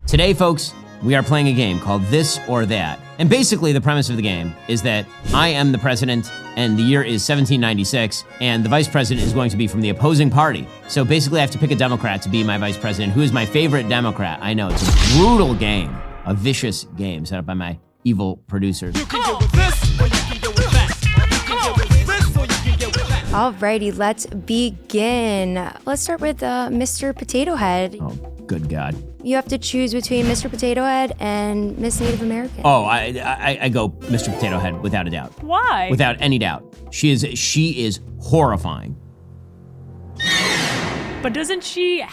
Today, folks, we are playing a game called This or That. And basically, the premise of the game is that I am the president, and the year is 1796, and the vice president is going to be from the opposing party. So basically, I have to pick a Democrat to be my vice president. Who is my favorite Democrat? I know, it's a brutal game, a vicious game set up by my evil producers. You can get with this, or you can get with that. You can get with this, or you can get with that. Alrighty, let's begin. Let's start with Mr. Potato Head. Oh, good God. You have to choose between Mr. Potato Head and Miss Native American. Oh, I go Mr. Potato Head without a doubt. Why? Without any doubt. She is horrifying. But doesn't she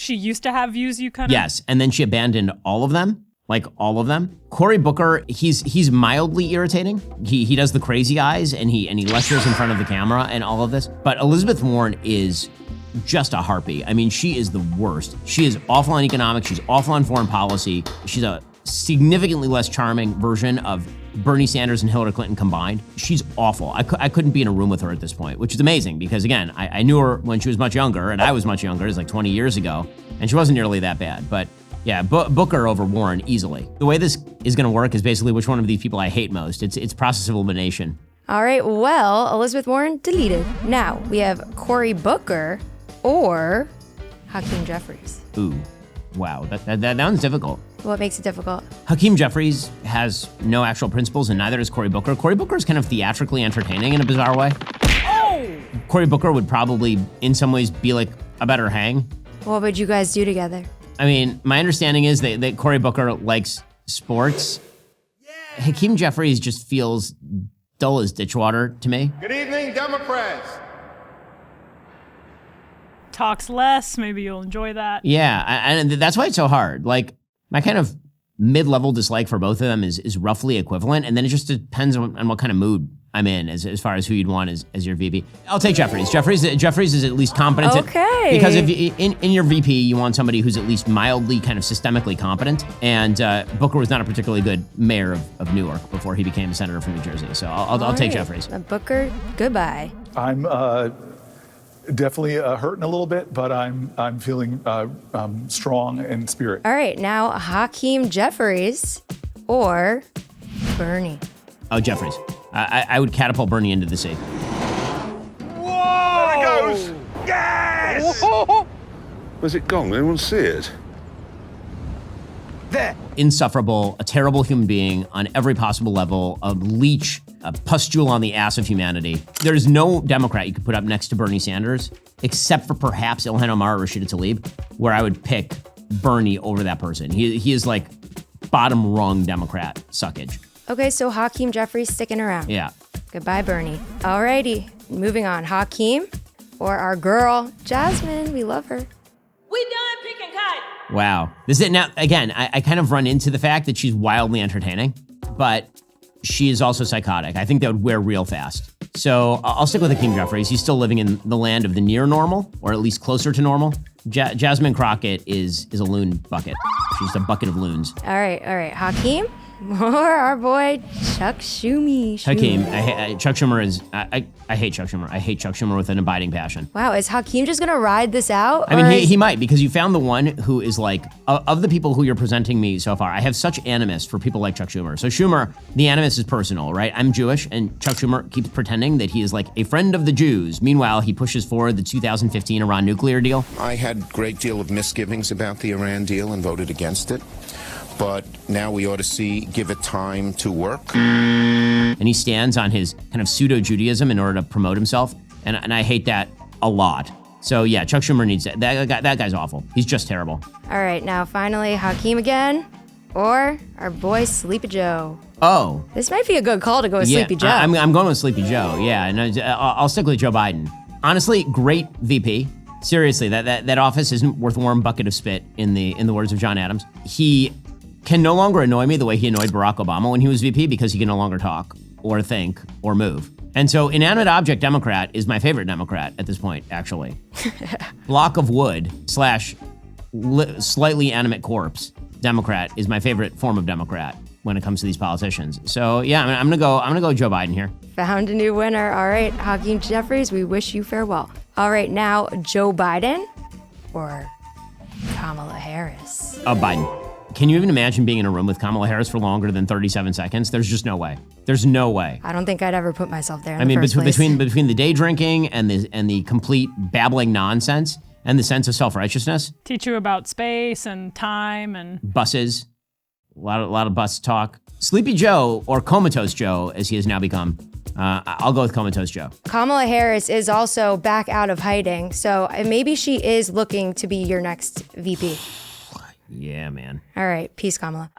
used to have views you kind of? Yes, and then she abandoned all of them. Like all of them. Cory Booker, he's mildly irritating. He does the crazy eyes and he lectures in front of the camera and all of this. But Elizabeth Warren is just a harpy. I mean, she is the worst. She is awful on economics. She's awful on foreign policy. She's a significantly less charming version of Bernie Sanders and Hillary Clinton combined. She's awful. I couldn't be in a room with her at this point, which is amazing because, again, I knew her when she was much younger, and I was much younger. It was like 20 years ago, and she wasn't nearly that bad. But yeah, Booker over Warren easily. The way this is going to work is basically which one of these people I hate most. It's process of elimination. All right, well, Elizabeth Warren deleted. Now we have Cory Booker or Hakeem Jeffries. Ooh, wow, that one's difficult. What makes it difficult? Hakeem Jeffries has no actual principles, and neither does Cory Booker. Cory Booker is kind of theatrically entertaining in a bizarre way. Oh! Cory Booker would probably, in some ways, be like a better hang. What would you guys do together? I mean, my understanding is that Cory Booker likes sports. Yeah. Hakeem Jeffries just feels dull as ditchwater to me. Good evening, Democrats. Talks less, maybe you'll enjoy that. Yeah, and that's why it's so hard. Like, my kind of mid-level dislike for both of them is roughly equivalent, and then it just depends on what kind of mood I'm in as far as who you'd want as your VP. I'll take Jeffries. Jeffries is at least competent. Okay. Because if in your VP, you want somebody who's at least mildly kind of systemically competent, and Booker was not a particularly good mayor of Newark before he became a senator from New Jersey. So I'll take Jeffries. Booker, goodbye. I'm definitely hurting a little bit, but I'm feeling strong in spirit. All right, now Hakeem Jeffries or Bernie. Oh, Jeffries. I would catapult Bernie into the sea. Whoa! There it goes. Yes! Whoa. Where's it gone? Anyone see it? There. Insufferable, a terrible human being on every possible level, a leech, a pustule on the ass of humanity. There's no Democrat you could put up next to Bernie Sanders, except for perhaps Ilhan Omar or Rashida Tlaib, where I would pick Bernie over that person. He is like bottom rung Democrat suckage. Okay, so Hakeem Jeffries sticking around. Yeah. Goodbye, Bernie. Alrighty, moving on. Hakeem or our girl, Jasmine. We love her. We done picking cotton. Wow. This is now, again, I kind of run into the fact that she's wildly entertaining, but she is also psychotic. I think that would wear real fast. So I'll stick with Hakeem Jeffries. He's still living in the land of the near normal, or at least closer to normal. Jasmine Crockett is a loon bucket. She's a bucket of loons. All right. Hakeem or our boy Chuck Schumer. Hakeem. Chuck Schumer is, I hate Chuck Schumer. I hate Chuck Schumer with an abiding passion. Wow, is Hakeem just gonna ride this out? I mean, he might, because you found the one who is like, of the people who you're presenting me so far, I have such animus for people like Chuck Schumer. So Schumer, the animus is personal, right? I'm Jewish, and Chuck Schumer keeps pretending that he is like a friend of the Jews. Meanwhile, he pushes forward the 2015 Iran nuclear deal. I had a great deal of misgivings about the Iran deal and voted against it. But now we ought to give it time to work. And he stands on his kind of pseudo-Judaism in order to promote himself. And I hate that a lot. So yeah, Chuck Schumer needs that. That guy's awful. He's just terrible. All right, now finally Hakeem again, or our boy Sleepy Joe. Oh. This might be a good call to go with Sleepy Joe. I'm going with Sleepy Joe, yeah. And I'll stick with Joe Biden. Honestly, great VP. Seriously, that office isn't worth a warm bucket of spit, in the words of John Adams. He can no longer annoy me the way he annoyed Barack Obama when he was VP, because he can no longer talk or think or move. And so inanimate object Democrat is my favorite Democrat at this point, actually. Block of wood / slightly animate corpse Democrat is my favorite form of Democrat when it comes to these politicians. So yeah, I'm gonna go Joe Biden here. Found a new winner. All right, Hakeem Jeffries, we wish you farewell. All right, now Joe Biden or Kamala Harris. Biden. Can you even imagine being in a room with Kamala Harris for longer than 37 seconds? There's just no way. There's no way. I don't think I'd ever put myself there. Between the day drinking and the complete babbling nonsense and the sense of self-righteousness. Teach you about space and time and buses. A lot of bus talk. Sleepy Joe, or Comatose Joe, as he has now become. I'll go with Comatose Joe. Kamala Harris is also back out of hiding, so maybe she is looking to be your next VP. Yeah, man. All right, peace, Kamala.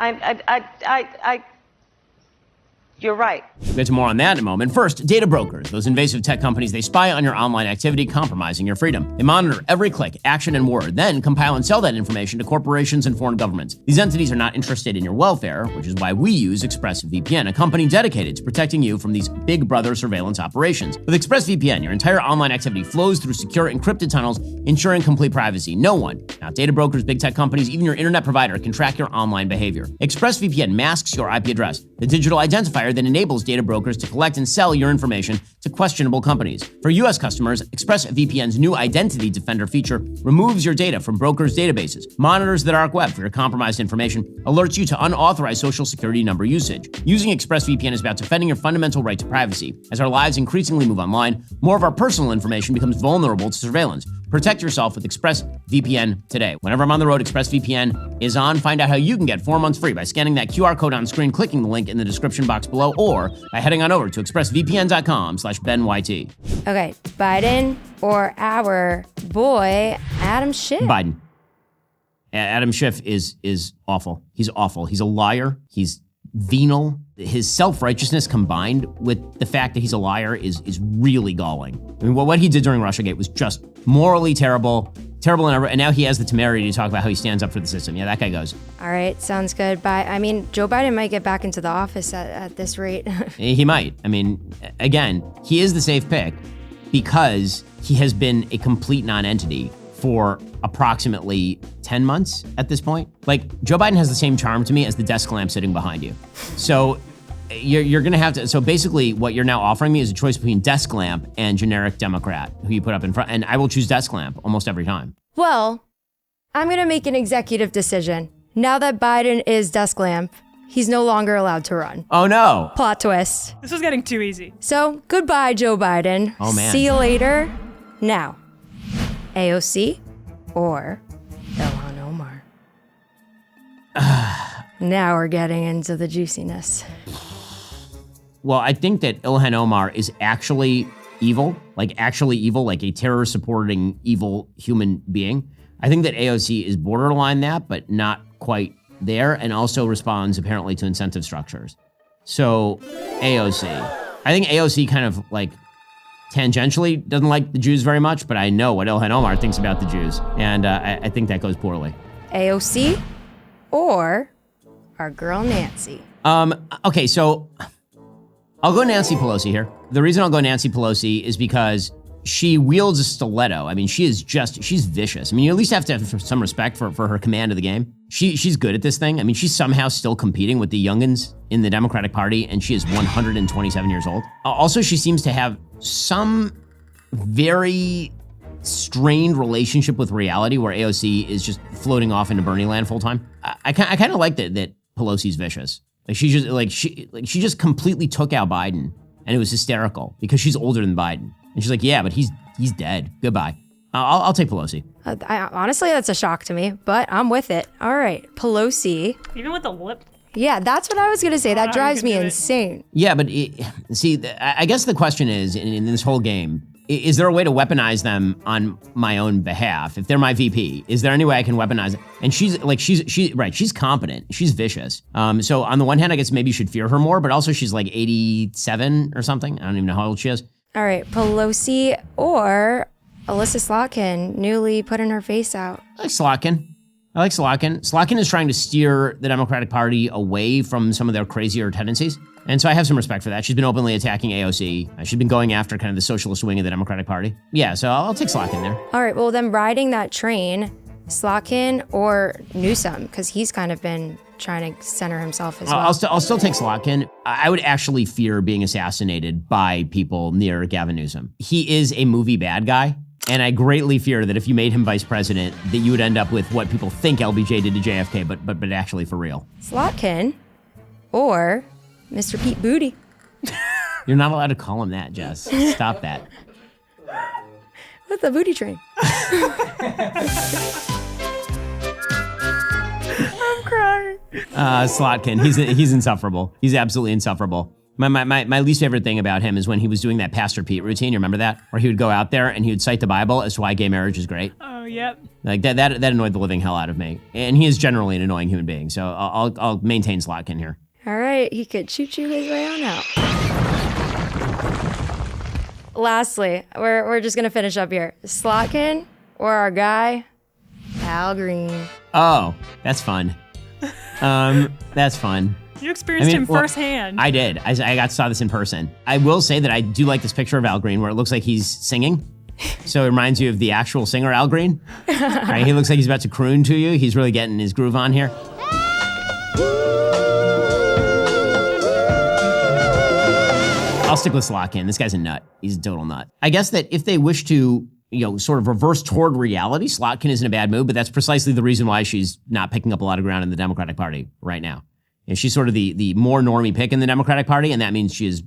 You're right. We'll get to more on that in a moment. First, data brokers, those invasive tech companies, they spy on your online activity, compromising your freedom. They monitor every click, action, and word, then compile and sell that information to corporations and foreign governments. These entities are not interested in your welfare, which is why we use ExpressVPN, a company dedicated to protecting you from these big brother surveillance operations. With ExpressVPN, your entire online activity flows through secure encrypted tunnels, ensuring complete privacy. No one, not data brokers, big tech companies, even your internet provider, can track your online behavior. ExpressVPN masks your IP address, the digital identifier that enables data brokers to collect and sell your information to questionable companies. For U.S. customers, ExpressVPN's new Identity Defender feature removes your data from brokers' databases, monitors the dark web for your compromised information, alerts you to unauthorized social security number usage. Using ExpressVPN is about defending your fundamental right to privacy. As our lives increasingly move online, more of our personal information becomes vulnerable to surveillance. Protect yourself with ExpressVPN today. Whenever I'm on the road, ExpressVPN is on. Find out how you can get 4 months free by scanning that QR code on screen, clicking the link in the description box below, or by heading on over to expressvpn.com/BenYT. Okay, Biden or our boy, Adam Schiff? Biden. Adam Schiff is awful. He's awful. He's a liar. He's venal. His self-righteousness combined with the fact that he's a liar is really galling. I mean, what he did during Russiagate was just morally terrible, and now he has the temerity to talk about how he stands up for the system. Yeah, that guy goes. All right, sounds good. I mean, Joe Biden might get back into the office at this rate. He might. I mean, again, he is the safe pick because he has been a complete non-entity for approximately 10 months at this point. Like, Joe Biden has the same charm to me as the desk lamp sitting behind you. So you're gonna have to, so basically what you're now offering me is a choice between desk lamp and generic Democrat who you put up in front, and I will choose desk lamp almost every time. Well, I'm gonna make an executive decision. Now that Biden is desk lamp, he's no longer allowed to run. Oh no. Plot twist. this was getting too easy. So goodbye, Joe Biden. Oh man. See you later. Now, AOC or Ilhan Omar. Now we're getting into the juiciness. Well, I think that Ilhan Omar is actually evil, like a terror-supporting evil human being. I think that AOC is borderline that, but not quite there, and also responds apparently to incentive structures. So AOC. I think AOC kind of like tangentially doesn't like the Jews very much, but I know what Ilhan Omar thinks about the Jews, and I think that goes poorly. AOC or our girl Nancy. Okay, so I'll go Nancy Pelosi here. The reason I'll go Nancy Pelosi is because she wields a stiletto. I mean, she's vicious. I mean, you at least have to have some respect for her command of the game. She's good at this thing. I mean, she's somehow still competing with the youngins in the Democratic Party, and she is 127 years old. Also, she seems to have some very strained relationship with reality where AOC is just floating off into Bernie land full time. I kind of like that Pelosi's vicious. Like she just completely took out Biden, and it was hysterical because she's older than Biden. And she's like, yeah, but he's dead. Goodbye. I'll take Pelosi. Honestly, that's a shock to me, but I'm with it. All right, Pelosi. Even with the lip. Yeah, that's what I was going to say. That Wow, drives you me can do it. insane. Yeah, but I guess the question is, in this whole game, is there a way to weaponize them on my own behalf? If they're my VP, is there any way I can weaponize it? And she's competent. She's vicious. So on the one hand, I guess maybe you should fear her more, but also she's like 87 or something. I don't even know how old she is. All right, Pelosi or Alyssa Slotkin, newly putting her face out. I like Slotkin. Slotkin is trying to steer the Democratic Party away from some of their crazier tendencies. And so I have some respect for that. She's been openly attacking AOC. She's been going after kind of the socialist wing of the Democratic Party. Yeah, so I'll take Slotkin there. All right, well then riding that train, Slotkin or Newsom, because he's kind of been trying to center himself as well. I'll still take Slotkin. I would actually fear being assassinated by people near Gavin Newsom. He is a movie bad guy. And I greatly fear that if you made him vice president, that you would end up with what people think LBJ did to JFK, but actually for real. Slotkin or Mr. Pete Booty. You're not allowed to call him that, Jess. Stop that. What's the booty train? I'm crying. Slotkin, he's insufferable. He's absolutely insufferable. My least favorite thing about him is when he was doing that Pastor Pete routine. You remember that? Where he would go out there and he would cite the Bible as to why gay marriage is great. Oh, yep. Like that annoyed the living hell out of me. And he is generally an annoying human being. So I'll maintain Slotkin here. All right, he could choo-choo his way on out. Lastly, we're just gonna finish up here. Slotkin or our guy, Al Green. Oh, that's fun. That's fun. You experienced him firsthand. I did. I saw this in person. I will say that I do like this picture of Al Green where it looks like he's singing. So it reminds you of the actual singer Al Green. Right? He looks like he's about to croon to you. He's really getting his groove on here. I'll stick with Slotkin. This guy's a nut. He's a total nut. I guess that if they wish to, sort of reverse toward reality, Slotkin isn't a bad move, but that's precisely the reason why she's not picking up a lot of ground in the Democratic Party right now. And she's sort of the more normie pick in the Democratic Party, and that means she is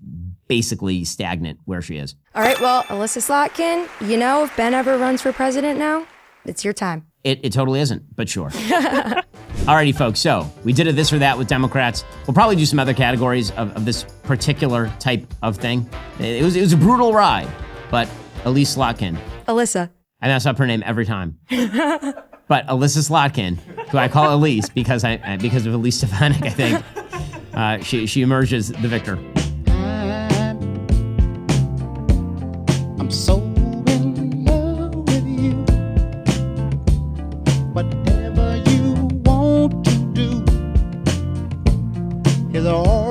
basically stagnant where she is. All right, well, Alyssa Slotkin, if Ben ever runs for president now, it's your time. It totally isn't, but sure. Alrighty, folks, so we did a this or that with Democrats. We'll probably do some other categories of this particular type of thing. It was a brutal ride, but Elise Slotkin. Alyssa. I mess up her name every time. But Alyssa Slotkin, who I call Elise because of Elise Stefanik, I think, she emerges the victor. I'm so in love with you. Whatever you want to do is all